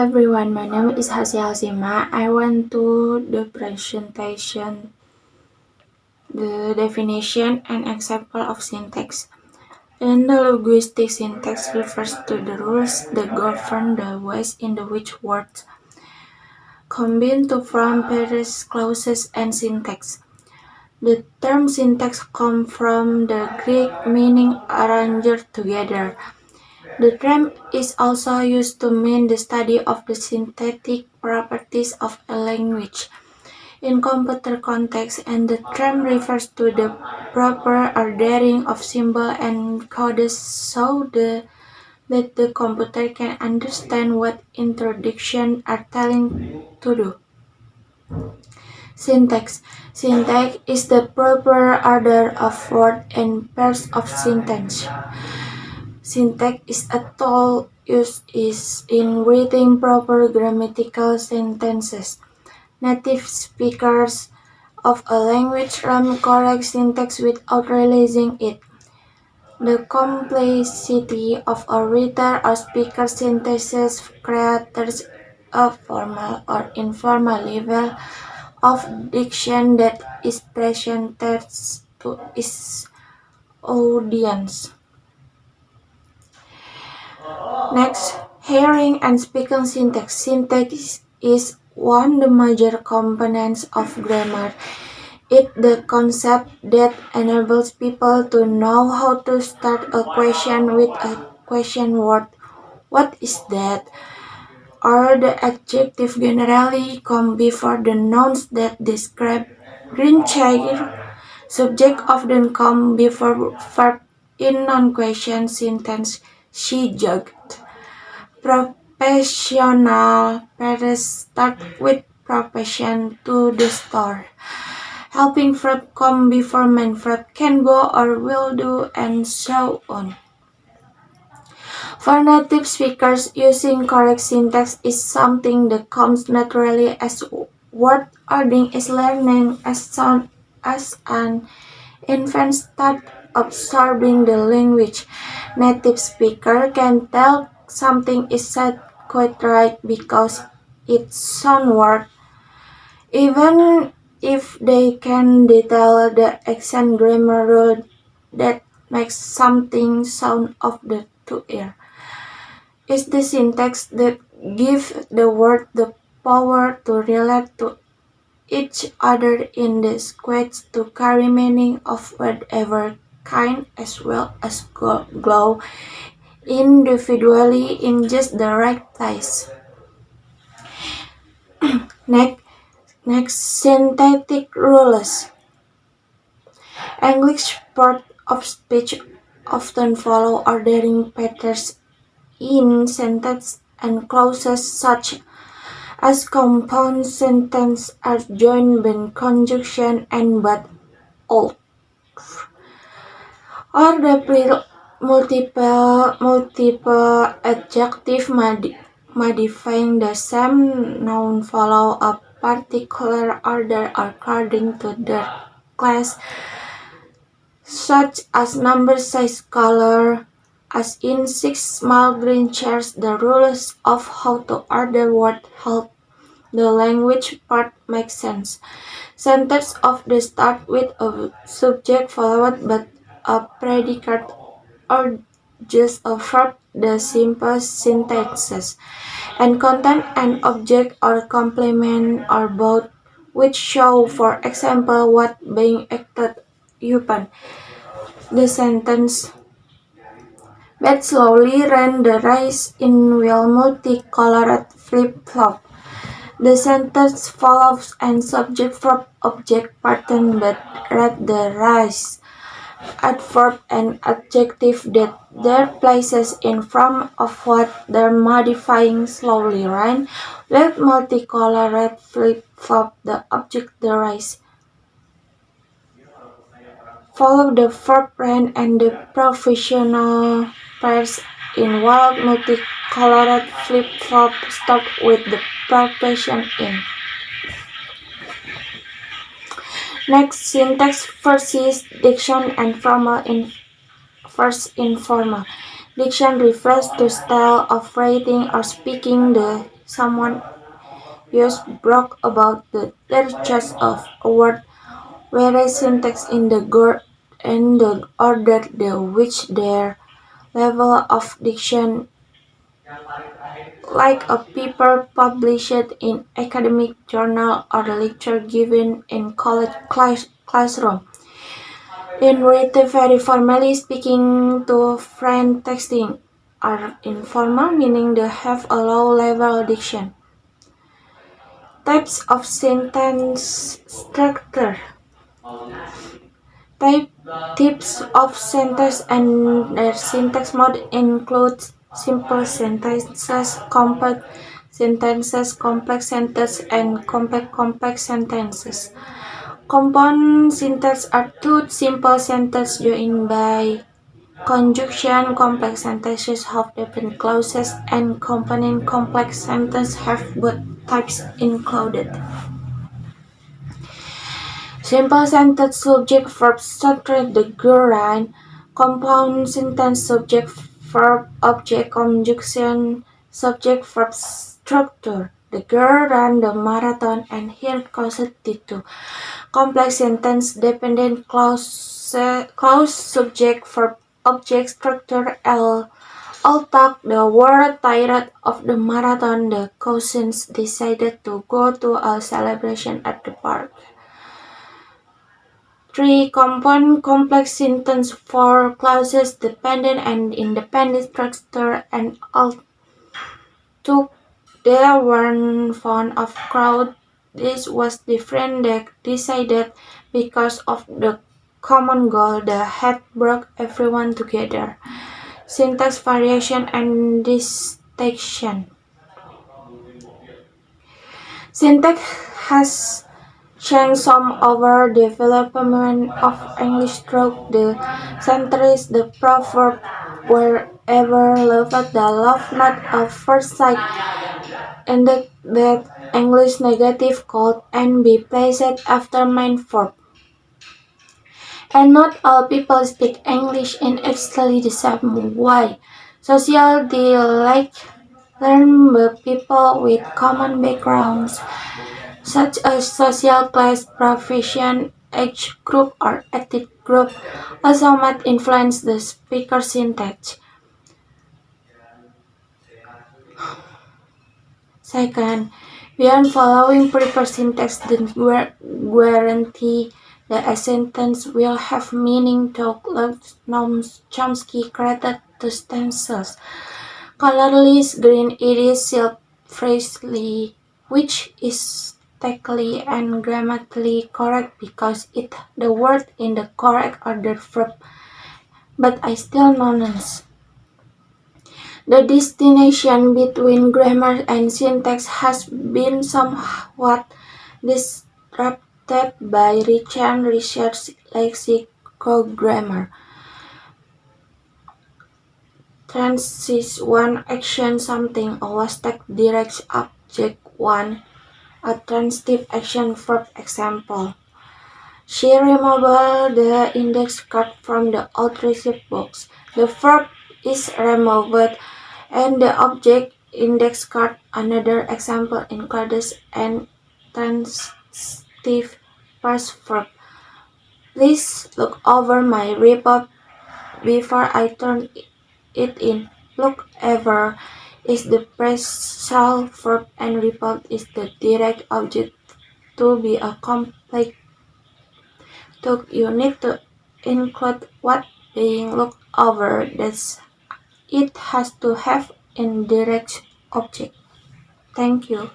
everyone, my name is Hasya Hasima. I want to the presentation, the definition and example of syntax. In the linguistic, syntax refers to the rules that govern the ways in which words combine to form pairs, clauses, and syntax. The term syntax comes from the Greek meaning arranged together. The term is also used to mean the study of the syntactic properties of a language. In computer context, and the term refers to the proper ordering of symbols and codes so that the computer can understand what instructions are telling to do. Syntax. Syntax is the proper order of words and pairs of sentence. Syntax is a tool used in writing proper grammatical sentences. Native speakers of a language learn correct syntax without realizing it. The complexity of a writer or speaker synthesis creates a formal or informal level of diction that is presented to its audience. Next, hearing and speaking syntax. Syntax is one of the major components of grammar. It's the concept that enables people to know how to start a question with a question word. What is that? Or the adjective generally come before the nouns that describe green chair. Subject often come before verb in non-question sentence. She jogged. Professional pairs start with profession to the store. Helping verb come before main verb can go or will do and so on. For native speakers, using correct syntax is something that comes naturally as word ordering is learning as soon as an infant starts absorbing the language. Native speaker can tell something is said quite right because it sounds word, even if they can detail the exact grammar rule that makes something sound of the to ear. It's the syntax that gives the word the power to relate to each other in the squares to carry meaning of whatever kind as well as glow individually in just the right place. Next, syntactic rules. English part of speech often follow ordering patterns in sentences and clauses such as compound sentences are joined by conjunction and but all. Or the multiple adjective modifying the same noun follow a particular order according to their class, such as number, size, color. As in 6 small green chairs, the rules of how to order words help the language part make sense. Sentences often start with a subject followed by a predicate or just a verb, the simplest sentences, and contain an object or complement or both, which show, for example, what being acted upon. The sentence "Beth slowly ran the race in while multicolored flip-flop." The sentence follows an subject-verb-object pattern but ran the race. Adverb and adjective that their places in front of what they're modifying slowly ran, with multicolored flip-flop the object the race. Follow the verb ran and the professional pairs in while multicolored flip-flop stop with the profession in. Next, syntax versus diction and formal versus informal. Diction refers to style of writing or speaking. The someone use brag about their choice of a word, whereas syntax in the order the which their level of diction, like a paper published in academic journal or lecture given in college classroom. In written, very formally speaking to friend texting are informal, meaning they have a low level diction. Types of sentence structure. Types of sentence and their syntax mode include simple sentences, complex sentences, and complex sentences. Compound sentences are two simple sentences joined by conjunction. Complex sentences have different clauses, and component complex sentences have both types included. Simple sentence subject verb structure the gerund. Compound sentence subject verb object conjunction subject verb structure the gerund the marathon and here constitute complex sentence dependent clause subject verb object structure all talk the word tired of the marathon the cousins decided to go to a celebration at the park. 3. Compound complex sentence. 4. Clauses dependent and independent structure and all took their one font of crowd. This was different they decided because of the common goal that had brought everyone together. Syntax variation and distinction. Syntax has changed some over development of English through the centuries. The proverb wherever loved the love not at first sight ended that English negative could and be placed after main verb. And not all people speak English in exactly the same way. Social dialect learned by people with common backgrounds, such as social class, profession, age group, or ethnic group, also might influence the speaker's syntax. Second, beyond following proper syntax doesn't guarantee that a sentence will have meaning. Noam Chomsky created two stances. Colorless green it is self-phrasely, which is technically and grammatically correct because it the word in the correct order verb, but I still nonsense. The distinction between grammar and syntax has been somewhat disrupted by recent research lexicogrammar. Transit 1 action something always take direct object 1 a transitive action verb example. She removed the index card from the old receipt box. The verb is removed and the object index card. Another example includes an transitive past verb. Please look over my report before I turn it in. Look over is the phrasal verb and report is the direct object. To be a complete talk, you need to include what being looked over. That's it has to have indirect object. Thank you.